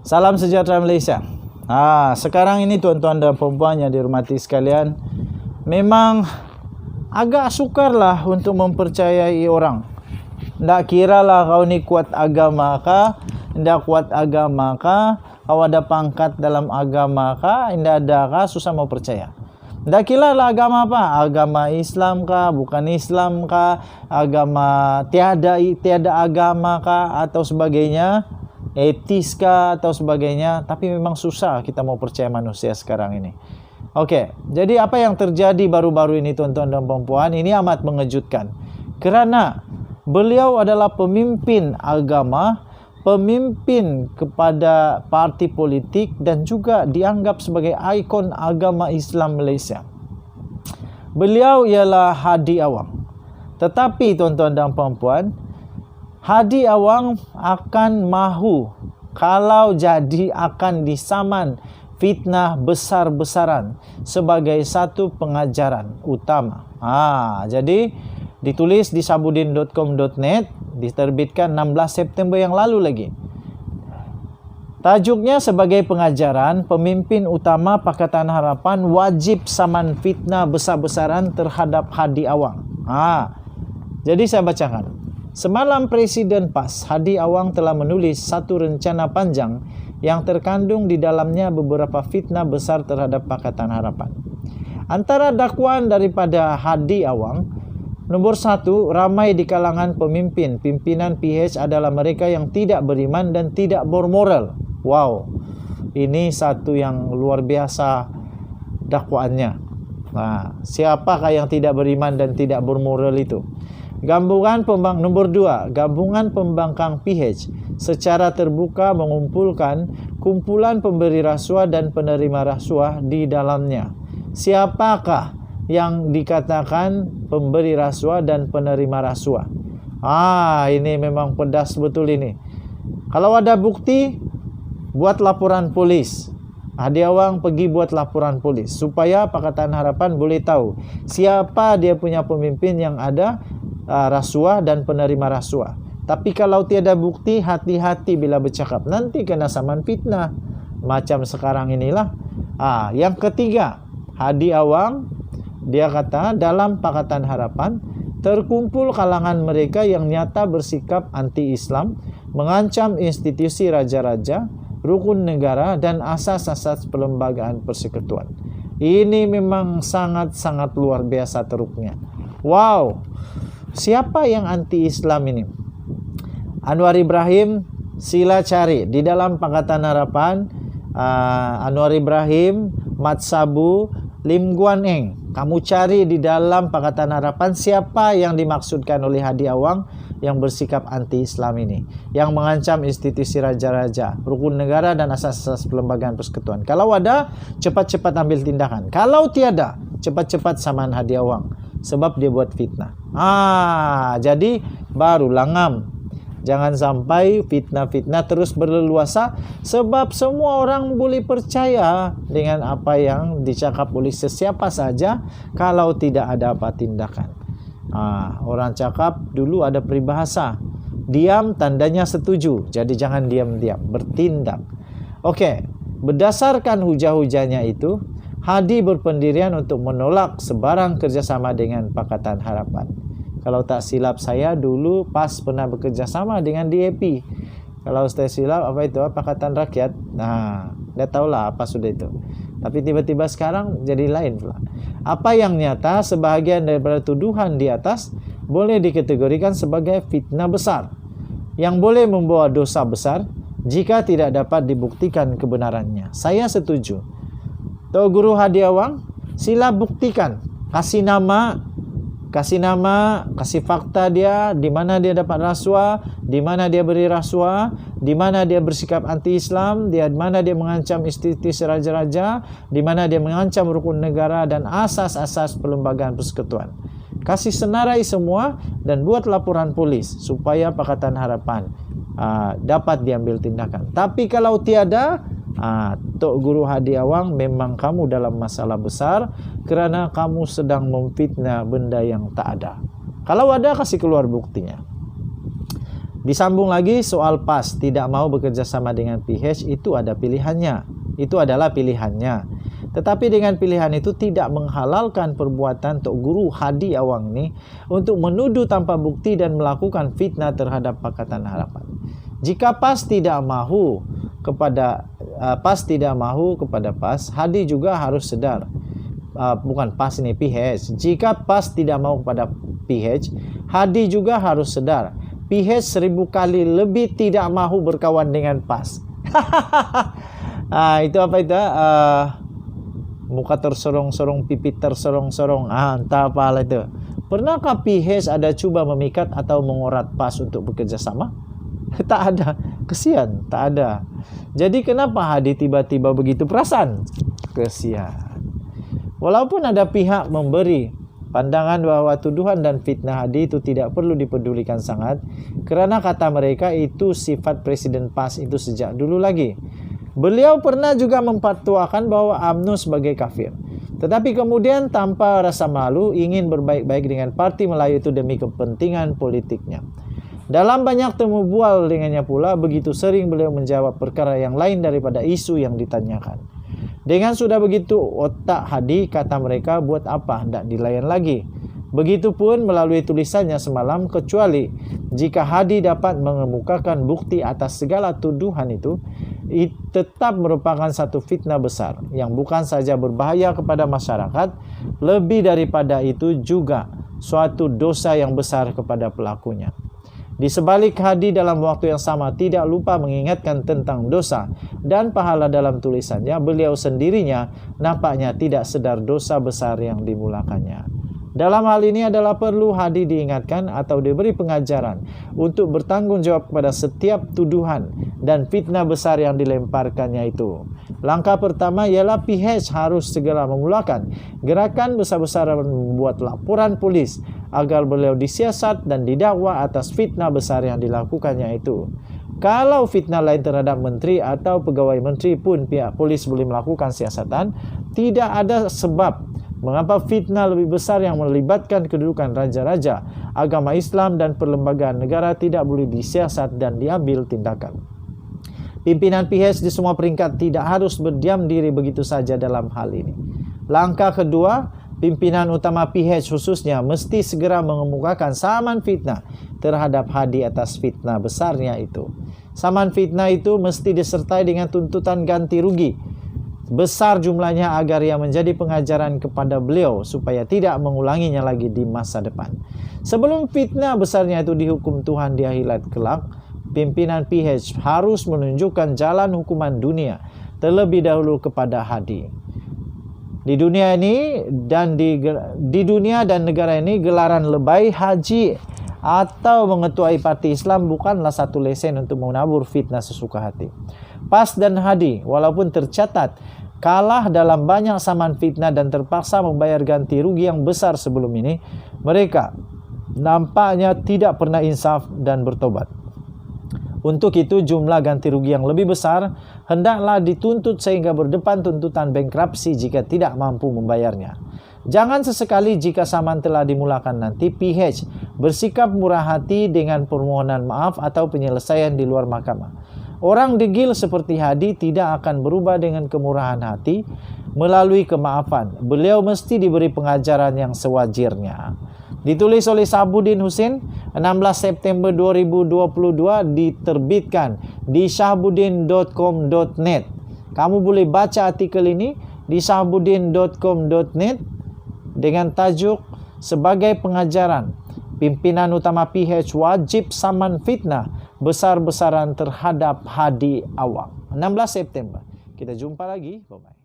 Salam sejahtera Malaysia. Sekarang ini tuan-tuan dan puan-puan yang dirahmati sekalian, memang agak sukarlah untuk mempercayai orang. Tak kiralah kau ni kuat agama kah, tidak kuat agama kah, kau ada pangkat dalam agama kah, tidak ada kah, susah mau percaya. Tak kiralah agama apa, agama Islam kah, bukan Islam kah, agama tiada agama kah, atau sebagainya, etis kah, atau sebagainya. Tapi memang susah kita mau percaya manusia sekarang ini. Oke, jadi apa yang terjadi baru-baru ini tuan-tuan dan puan-puan, ini amat mengejutkan. Kerana beliau adalah pemimpin agama, pemimpin kepada parti politik dan juga dianggap sebagai ikon agama Islam Malaysia. Beliau ialah Hadi Awang. Tetapi tuan-tuan dan puan-puan, Hadi Awang akan mahu kalau jadi akan disaman fitnah besar-besaran sebagai satu pengajaran utama. Jadi ditulis di sabudin.com.net, diterbitkan 16 September yang lalu lagi. Tajuknya sebagai pengajaran, pemimpin utama Pakatan Harapan wajib saman fitnah besar-besaran terhadap Hadi Awang. Jadi saya bacakan. Semalam Presiden PAS Hadi Awang telah menulis satu rencana panjang yang terkandung di dalamnya beberapa fitnah besar terhadap Pakatan Harapan. Antara dakwaan daripada Hadi Awang, nomor 1, ramai di kalangan pimpinan PH adalah mereka yang tidak beriman dan tidak bermoral. Wow, ini satu yang luar biasa dakwaannya. Siapakah yang tidak beriman dan tidak bermoral itu? Nomor 2, gabungan pembangkang PH secara terbuka mengumpulkan kumpulan pemberi rasuah dan penerima rasuah di dalamnya. Siapakah yang dikatakan pemberi rasuah dan penerima rasuah? Ini memang pedas betul ini. Kalau ada bukti, buat laporan polis. Hadi Awang pergi buat laporan polis supaya Pakatan Harapan boleh tahu siapa dia punya pemimpin yang ada rasuah dan penerima rasuah. Tapi kalau tiada bukti, hati-hati bila bercakap, nanti kena saman fitnah macam sekarang inilah. Yang ketiga, Hadi Awang dia kata dalam Pakatan Harapan terkumpul kalangan mereka yang nyata bersikap anti-Islam, mengancam institusi raja-raja, rukun negara dan asas-asas perlembagaan persekutuan. Ini memang sangat-sangat luar biasa teruknya. Wow, siapa yang anti-Islam ini? Anwar Ibrahim, sila cari di dalam Pakatan Harapan. Anwar Ibrahim, Mat Sabu, Lim Guan Eng. Kamu cari di dalam Pakatan Harapan siapa yang dimaksudkan oleh Hadi Awang yang bersikap anti-Islam ini, yang mengancam institusi raja-raja, rukun negara dan asas-asas perlembagaan persekutuan. Kalau ada, cepat-cepat ambil tindakan. Kalau tiada, cepat-cepat saman Hadi Awang, sebab dia buat fitnah. Jadi barulah ngam. Jangan sampai fitnah-fitnah terus berleluasa, sebab semua orang boleh percaya dengan apa yang dicakap oleh sesiapa saja kalau tidak ada apa tindakan. Orang cakap dulu ada peribahasa, diam tandanya setuju. Jadi jangan diam-diam, bertindak. Berdasarkan hujah-hujahnya itu, Hadi berpendirian untuk menolak sebarang kerjasama dengan Pakatan Harapan. Kalau tak silap saya dulu PAS pernah bekerjasama dengan DAP. Kalau saya silap apa itu? Pakatan Rakyat. Dia tahulah apa sudah itu. Tapi tiba-tiba sekarang jadi lain pula. Apa yang nyata, sebahagian daripada tuduhan di atas boleh dikategorikan sebagai fitnah besar yang boleh membawa dosa besar jika tidak dapat dibuktikan kebenarannya. Saya setuju. Tok Guru Hadi Awang, sila buktikan. Kasih nama, kasih fakta dia, di mana dia dapat rasuah, di mana dia beri rasuah, di mana dia bersikap anti-Islam, di mana dia mengancam institusi raja-raja, di mana dia mengancam rukun negara dan asas-asas perlembagaan persekutuan. Kasih senarai semua dan buat laporan polis supaya Pakatan Harapan dapat diambil tindakan. Tapi kalau tiada, Tok Guru Hadi Awang, memang kamu dalam masalah besar kerana kamu sedang memfitnah benda yang tak ada. Kalau ada, kasih keluar buktinya. Disambung lagi soal PAS tidak mau bekerja sama dengan PH, itu ada pilihannya. Itu adalah pilihannya. Tetapi dengan pilihan itu tidak menghalalkan perbuatan Tok Guru Hadi Awang ini untuk menuduh tanpa bukti dan melakukan fitnah terhadap Pakatan Harapan. Jika PAS tidak mahu kepada PAS, Hadi juga harus sedar. Bukan PAS ini, PH. Jika PAS tidak mau kepada PH, Hadi juga harus sedar. PH 1000 kali lebih tidak mahu berkawan dengan PAS. Itu apa itu? Muka tersorong-sorong, pipi tersorong-sorong. Entah apa hal itu. Pernahkah PH ada cuba memikat atau mengorat PAS untuk bekerja sama? Tak ada. Kesian, tak ada. Jadi kenapa Hadi tiba-tiba begitu perasan? Kesian. Walaupun ada pihak memberi pandangan bahwa tuduhan dan fitnah Hadi itu tidak perlu dipedulikan sangat, kerana kata mereka itu sifat Presiden PAS itu sejak dulu lagi. Beliau pernah juga memfatwakan bahwa UMNO sebagai kafir. Tetapi kemudian tanpa rasa malu ingin berbaik-baik dengan Parti Melayu itu demi kepentingan politiknya. Dalam banyak temu bual dengannya pula, begitu sering beliau menjawab perkara yang lain daripada isu yang ditanyakan. Dengan sudah begitu otak Hadi, kata mereka, buat apa hendak dilayan lagi. Begitupun melalui tulisannya semalam, kecuali jika Hadi dapat mengemukakan bukti atas segala tuduhan itu tetap merupakan satu fitnah besar yang bukan saja berbahaya kepada masyarakat, lebih daripada itu juga suatu dosa yang besar kepada pelakunya. Di sebalik Hadi dalam waktu yang sama tidak lupa mengingatkan tentang dosa dan pahala dalam tulisannya, beliau sendirinya nampaknya tidak sedar dosa besar yang dimulakannya. Dalam hal ini adalah perlu Hadi diingatkan atau diberi pengajaran untuk bertanggung jawab kepada setiap tuduhan dan fitnah besar yang dilemparkannya itu. Langkah pertama ialah PH harus segera memulakan gerakan besar-besaran membuat laporan polis agar beliau disiasat dan didakwa atas fitnah besar yang dilakukannya itu. Kalau fitnah lain terhadap menteri atau pegawai menteri pun pihak polis boleh melakukan siasatan, tidak ada sebab mengapa fitnah lebih besar yang melibatkan kedudukan raja-raja, agama Islam dan perlembagaan negara tidak boleh disiasat dan diambil tindakan. Pimpinan PH di semua peringkat tidak harus berdiam diri begitu saja dalam hal ini. Langkah kedua, pimpinan utama PH khususnya mesti segera mengemukakan saman fitnah terhadap Hadi atas fitnah besarnya itu. Saman fitnah itu mesti disertai dengan tuntutan ganti rugi besar jumlahnya agar ia menjadi pengajaran kepada beliau supaya tidak mengulanginya lagi di masa depan. Sebelum fitnah besarnya itu dihukum Tuhan di akhirat kelak, pimpinan PH harus menunjukkan jalan hukuman dunia terlebih dahulu kepada Hadi. Di dunia ini dan di dunia dan negara ini, gelaran lebay haji atau mengetuai parti Islam bukanlah satu lesen untuk menabur fitnah sesuka hati. PAS dan Hadi walaupun tercatat kalah dalam banyak saman fitnah dan terpaksa membayar ganti rugi yang besar sebelum ini, mereka nampaknya tidak pernah insaf dan bertobat. Untuk itu jumlah ganti rugi yang lebih besar hendaklah dituntut sehingga berdepan tuntutan bankrupsi jika tidak mampu membayarnya. Jangan sesekali jika saman telah dimulakan nanti PH bersikap murah hati dengan permohonan maaf atau penyelesaian di luar mahkamah. Orang degil seperti Hadi tidak akan berubah dengan kemurahan hati melalui kemaafan. Beliau mesti diberi pengajaran yang sewajirnya. Ditulis oleh Syahabuddin Husin 16 September 2022, diterbitkan di syahabuddin.com.net. Kamu boleh baca artikel ini di syahabuddin.com.net dengan tajuk sebagai pengajaran. Pimpinan utama PH wajib saman fitnah besar-besaran terhadap Hadi Awang. 16 September. Kita jumpa lagi. Bye-bye.